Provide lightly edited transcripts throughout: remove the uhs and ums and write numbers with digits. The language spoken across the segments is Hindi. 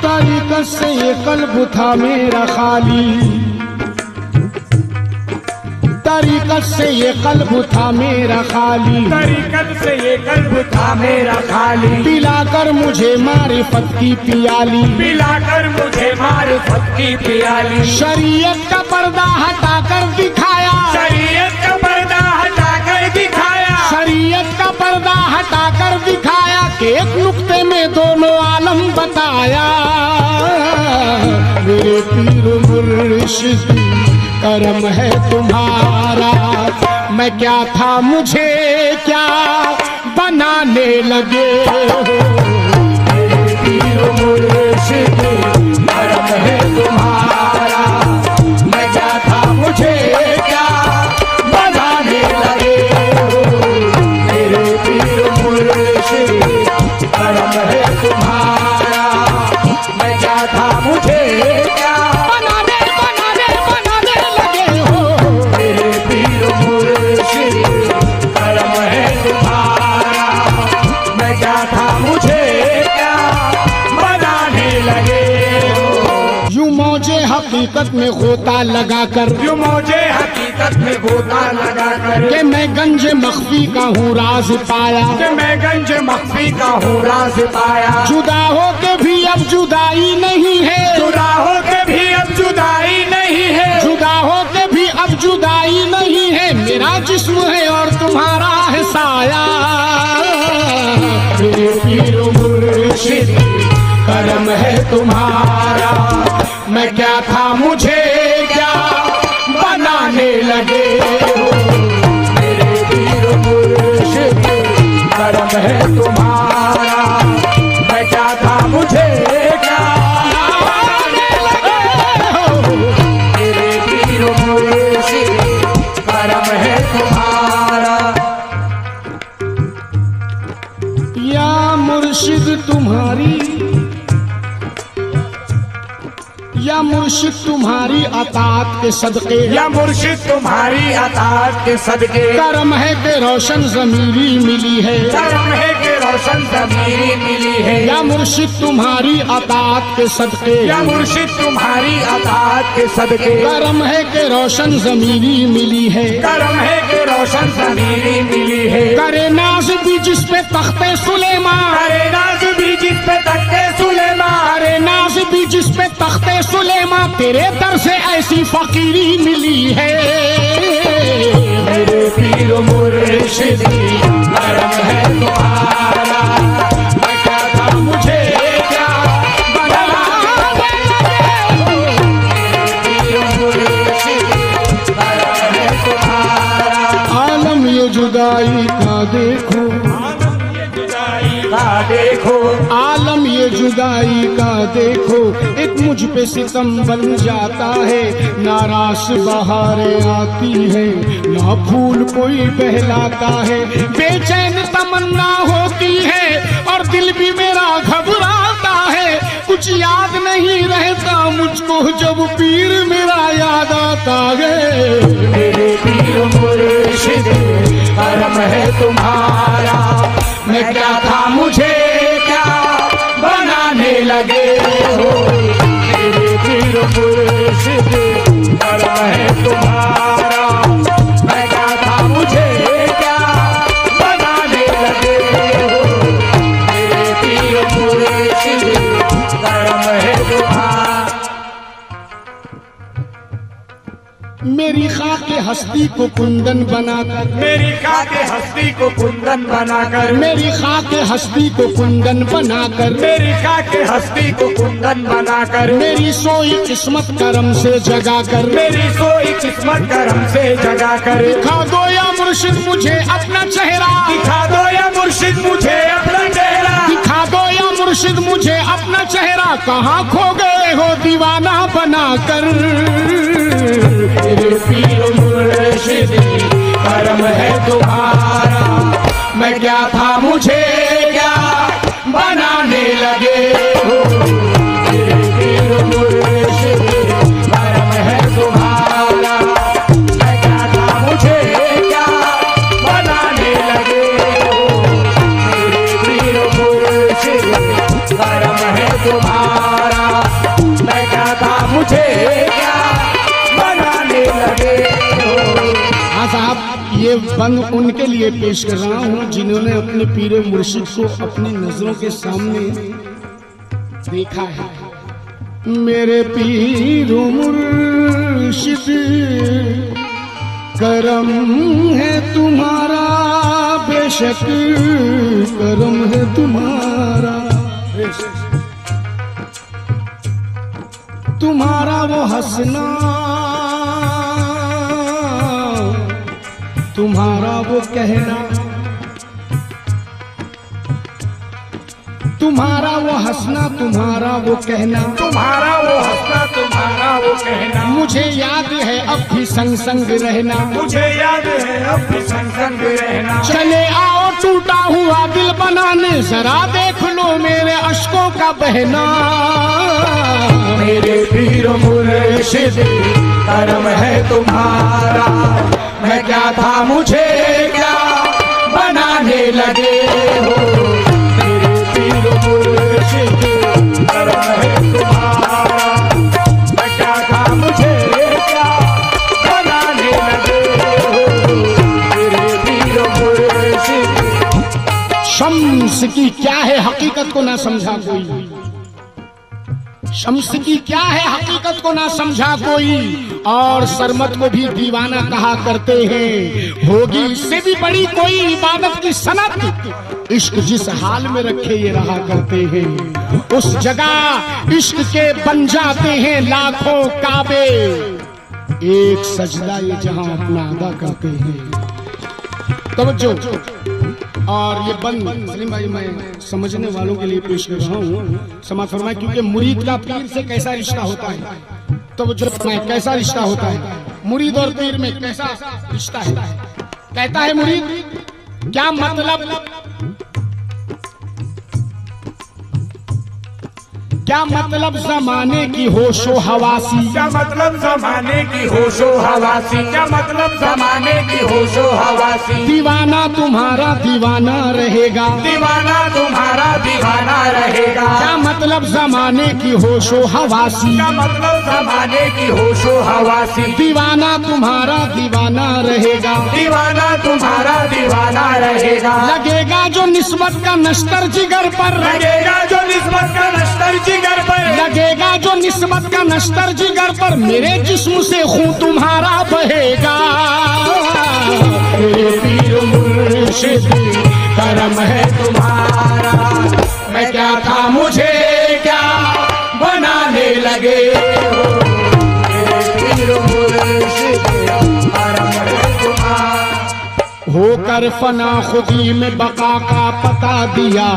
तरीकत से ये कल्ब था मेरा खाली, तरीकत से ये कल्ब था मेरा खाली, तरीकत से ये कल्ब था मेरा खाली। पिलाकर मुझे मारिफत की पियाली, पिलाकर मुझे मारिफत की पियाली। शरीयत का पर्दा हटाकर दिखाया, शरीयत का पर्दा हटाकर दिखाया, शरीयत का पर्दा हटाकर दिखाया कि एक नुक्ते में दोनों आलम बताया। मेरे पीर मुर्शिद करम है तुम्हारा, मैं क्या था मुझे क्या बनाने लगे हो। मेरे पीर मुर्शिद करम है तुम्हारा, मैं क्या था मुझे क्या बनाने लगे हो। मेरे पीर मुर्शिद करम है तुम्हारा, मैं क्या था मुझे क्या बनाने लगे हो। मेरे पीर मुर्शिद करम है तुम्हारा, मैं क्या था मुझे क्या बनाने लगे हो। यूं मौजे हकीकत में गोता लगाकर, यूं मुझे हकीकत में गोता लगा कर कि मैं गंज मख्फी का हूँ राज पाया। कि मैं गंज मख्फी का हूँ राज पाया। जुदा हो के भी अब जुदाई नहीं है, जुदा हो के भी अब जुदाई नहीं है, जुदा हो के भी अब जुदाई नहीं है। मेरा जिस्म है और तुम्हारा है साया। मेरे पीर मुर्शिद करम है तुम्हारा, मैं क्या था मुझे क्या बनाने लगे हो। मेरे पीर मुर्शिद करम है तुम्हारा, मैं क्या था मुझे क्या बनाने लगे हो। मेरे पीर मुर्शिद करम है तुम्हारा। या मुर्शिद तुम्हारी, या मुर्शिद तुम्हारी अतात के सदके, या मुर्शिद तुम्हारी अताअत के सदके करम है कि रोशन ज़मीरी मिली है। करम है कि रोशन ज़मीरी मिली है। या मुर्शिद तुम्हारी अतात के सदके, या मुर्शिद तुम्हारी अताअत के सदके करम है कि रोशन ज़मीरी मिली है। करम है कि रोशन ज़मीरी मिली है। करे नाज भी जिस पे तख्ते सुलेमान, करे नाज भी जिस पे तख्ते सुलेमान, करे नाज भी जिस पे तख्ते सुलेमान, तेरे दर से ऐसी फकीरी मिली है। मेरे पीर मुर्शिद करम है तुम्हारा, मैं क्या था मुझे क्या बनाने लगे हो। मेरे पीर मुर्शिद करम है तुम्हारा। आलम ये जुदाई का देखो, देखो आलम ये जुदाई का देखो, एक मुझ पे सितम बन जाता है। नारास बहारें आती है, ना फूल कोई बहलाता है। बेचैन तमन्ना होती है और दिल भी मेरा घबराता है। कुछ याद नहीं रहता मुझको जब पीर मेरा याद आता है। मेरे पीर मुर्शिद करम है तुम्हारा, मैं क्या था मुझे क्या बनाने लगे हो। मेरे पीर मुर्शिद करम है तुम्हारा, मैं क्या था मुझे क्या बनाने लगे हो। मेरे पीर मुर्शिद करम है तुम्हारा। मेरी खाके हस्ती को कुंदन बनाकर, मेरी खाके हस्ती को कुंदन बनाकर, मेरी खाके हस्ती को कुंदन बनाकर, मेरी खाके हस्ती को कुंदन बनाकर, मेरी सोई किस्मत करम से जगा कर, मेरी सोई किस्मत करम से जगा कर। दिखा दो या मुर्शिद मुझे अपना चेहरा, दिखा दो या मुर्शिद मुझे अपना चेहरा, दिखा दो या मुर्शिद मुझे अपना चेहरा। कहाँ खो गए हो दीवाना बनाकर। मेरे पीर मुर्शिद करम है तुम्हारा, मैं क्या था मुझे क्या बनाने लगे हो। मेरे पीर मुर्शिद करम है तुम्हारा, मैं क्या था मुझे क्या बनाने लगे हो। मेरे पीर मुर्शिद करम है तुम्हारा। मैं क्या था मुझे क्या बनाने लगे हो। हाँ साहब, ये बंद उनके लिए पेश कर रहा हूँ जिन्होंने अपने पीर मुर्शिद को अपनी नजरों के सामने देखा है। मेरे पीर मुर्शिद करम है तुम्हारा, बेशक करम है तुम्हारा। तुम्हारा वो हंसना, तुम्हारा वो कहना, तुम्हारा वो हंसना, तुम्हारा वो कहना, तुम्हारा वो हंसना तुम्हारा वो कहना। मुझे याद है अब भी संग संग रहना। मुझे याद है अब भी संग संग रहना। चले आओ टूटा हुआ दिल बनाने, जरा देख लो मेरे अश्कों का बहना। मेरे पीर मुर्शिद करम है तुम्हारा। मैं क्या था मुझे क्या बनाने लगे हो। मेरे पीर मुर्शिद करम है तुम्हारा। मैं क्या था मुझे क्या बनाने लगे हो। मेरे पीर मुर्शिद। शम्स की क्या है हकीकत को ना समझा कोई, शम्स की क्या है हकीकत को ना समझा कोई, और सरमत को भी दीवाना कहा करते हैं। होगी इससे भी बड़ी कोई इबादत की सनत, इश्क जिस हाल में रखे ये रहा करते हैं। उस जगह इश्क के बन जाते हैं लाखों काबे, एक सजदा ये जहां अपना अदा करते हैं। तवज्जो। और ये बंद सलीम भाई मैं समझने वालों के लिए पेश कर रहा हूँ, समाज फरमाए, क्योंकि मुरीद का पीर से कैसा रिश्ता होता है। तो जो कैसा रिश्ता होता है मुरीद और पीर में, कैसा रिश्ता है। कहता है मुरीद, क्या मतलब, क्या मतलब जमाने की होशो हवासी। क्या मतलब जमाने की होशो हवासी। क्या मतलब जमाने की होशो हवासी। दीवाना तुम्हारा दीवाना रहेगा। दीवाना तुम्हारा दीवाना रहेगा। क्या मतलब जमाने की होशो हवासी। क्या मतलब जमाने की होशो हवासी। दीवाना तुम्हारा दीवाना रहेगा। दीवाना तुम्हारा दीवाना रहेगा। लगेगा जो निस्बत का नश्तर जिगर पर। लगेगा जो निस्बत का नश्तर जिगर पर। लगेगा जो निस्बत का नश्तर जिगर पर, मेरे जिस्म से खून तुम्हारा बहेगा। मेरे पीर मुर्शिद करम है तुम्हारा। मैं क्या था मुझे क्या बनाने लगे हो। मेरे पीर मुर्शिद करम है तुम्हारा। होकर फना खुदी में बका का पता दिया।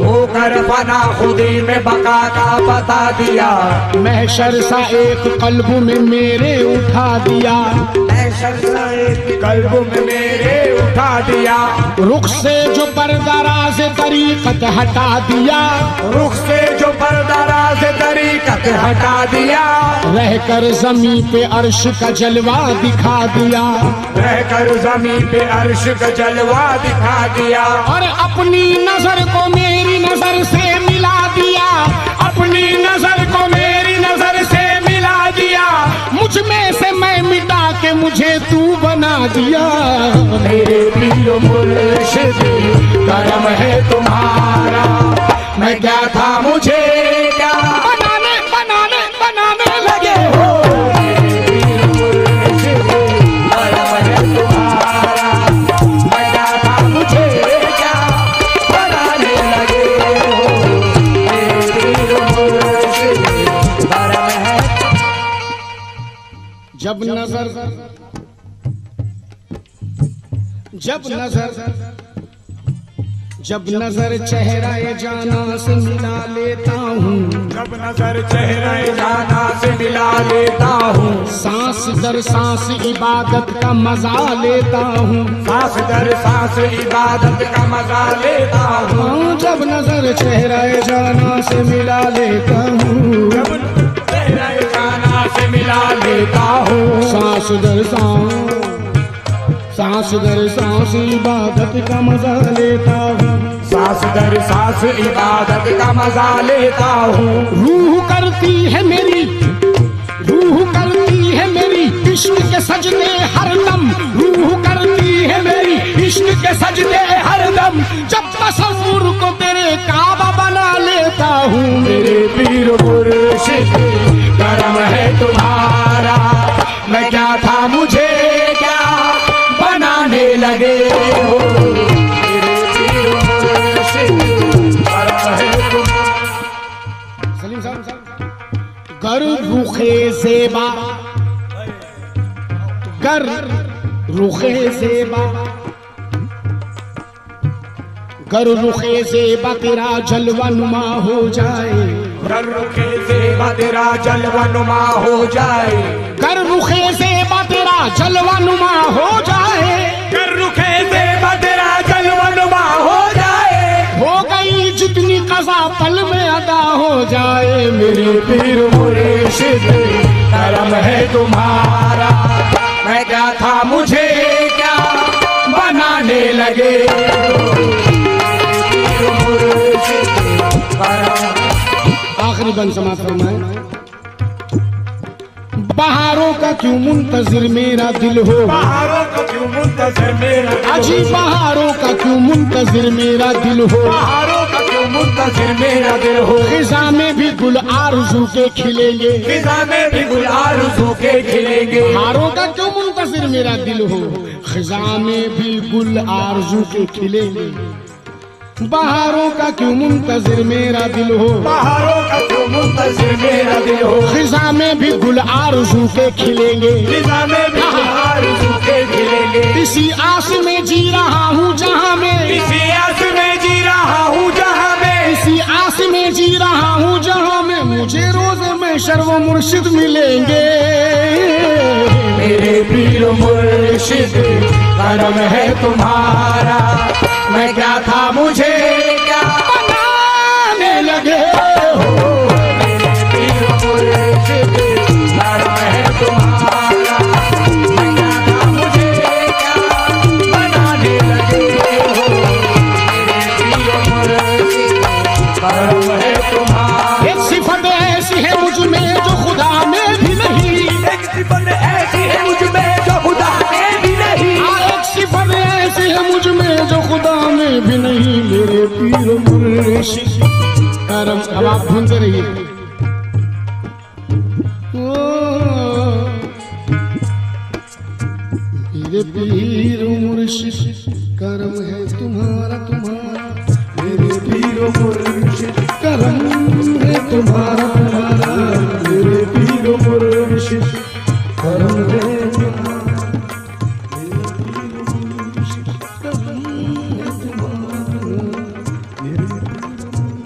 होकर फना खुदी में बका का पता दिया। महशर सा एक कल्ब में मेरे उठा दिया। महशर सा एक कल्ब में मेरे उठा दिया। रुख से जो पर्दाराज तरीकत हटा दिया। रुख से जो पर्दाराज तरीकत हटा दिया। रहकर जमी पे अर्श का जलवा दिखा दिया। रहकर जमी पे अर्श का जलवा दिखा दिया। और अपनी नजर को मेरी नजर से मिला दिया। अपनी नजर को मेरी नजर से मिला दिया। मुझ में से मैं मिटा के मुझे तू बना दिया। मेरे पीर मुर्शिद करम है तुम्हारा। मैं क्या था मुझे क्या बनाने बनाने बनाने लगे हो। मेरे पीर मुर्शिद करम है तुम्हारा। मैं क्या था मुझे क्या बनाने लगे हो। मेरे पीर मुर्शिद करम है। जब नजर चेहरा जाना से मिला लेता हूँ। जब नजर चेहरे जाना से मिला लेता हूँ। सांस दर सांस इबादत का मजा लेता हूँ। सांस दर सांस इबादत का मजा लेता हूँ। हाँ, जब नजर चेहरा जाना से मिला लेता हूँ। जब चेहरे जाना से मिला लेता हूँ। सांस दर सांस इबादत का मजा लेता हूँ। सांस दर सांस इबादत का मजा लेता हूँ। रूह करती है मेरी इश्क के सजदे हरदम, रूह करती है मेरी इश्क के सजदे हरदम, जब तसव्वुर को तेरे काबा बना लेता हूँ। मेरे पीर मुर्शिद करम है तुम्हारा, मैं क्या था मुझे क्या बनाने लगे हो। मेरे पीर मुर्शिद करम है तुम्हारा। सलीम साहब, गर रुखे ज़ेबा, गर रुखे ज़ेबा, गर रुखे ज़ेबा तेरा जलवा नुमा हो जाए, गर रुखे ज़ेबा तेरा जलवा नुमा हो जाए, गर रुखे ज़ेबा तेरा जलवा नुमा हो जाए, गर रुखे ज़ेबा तेरा जलवा नुमा हो जाए। हो गई जितनी कज़ा पल में अदा हो जाए। मेरे पीर मुर्शिद करम है तुम्हारा, मैं क्या था मुझे क्या बनाने लगे। आखिरी बंद समाप्त फरमाए। बहारों का क्यों मुंतजिर मेरा दिल हो, बहारों का क्यों मुंतजिर मेरा दिल हो, अजी बहारों का क्यों मुंतजिर मेरा दिल हो, बहारों का क्यों मुंतजिर मेरा दिल हो। खिज़ा में भी गुल आरज़ू के खिलेंगे, खिज़ा में भी गुल आरज़ू के खिलेंगे। बहारों का क्यों मुंतजिर मेरा दिल हो, खिज़ा में भी गुल आरज़ू के खिलेंगे। बहारों का क्यों मुंतजिर मेरा दिल हो, बहारों का क्यों मुंतजिर मेरा दिल हो, खिज़ा में भी गुल आरज़ू के खिलेंगे, खिज़ा में भी गुल आरज़ू के खिलेंगे। इसी आस में जी रहा हूँ जहाँ में, इसी आस में जी रहा हूँ जहाँ में, इसी आस में जी रहा हूँ जहाँ में मुझे रोज़ में शर्व मुर्शिद मिलेंगे। मेरे पीर मुर्शिद करम है तुम्हारा, मैं क्या था मुझे क्या बनाने लगे हो। मेरे पीर मुर्शिद करम है तुम्हारा, मैं क्या था मुझे क्या बनाने लगे हो। मेरे पीर मुर्शिद करम है तुम्हारा। एक सिफत ऐसी है मुझ में जो खुदा में भी नहीं, एक सिफत ऐसी है मुझ में जो खुदा में भी नहीं, एक सिफत ऐसी है मुझ में जो खुदा में भी नहीं। मेरे पीर मुर्शिद करम, अब आप ढूंढते रहिए। मेरे पीर मुर्शिद करम है तुम्हारा, मेरे पीर मुर्शिद करम है तुम्हारा, मेरे पीर मुर्शिद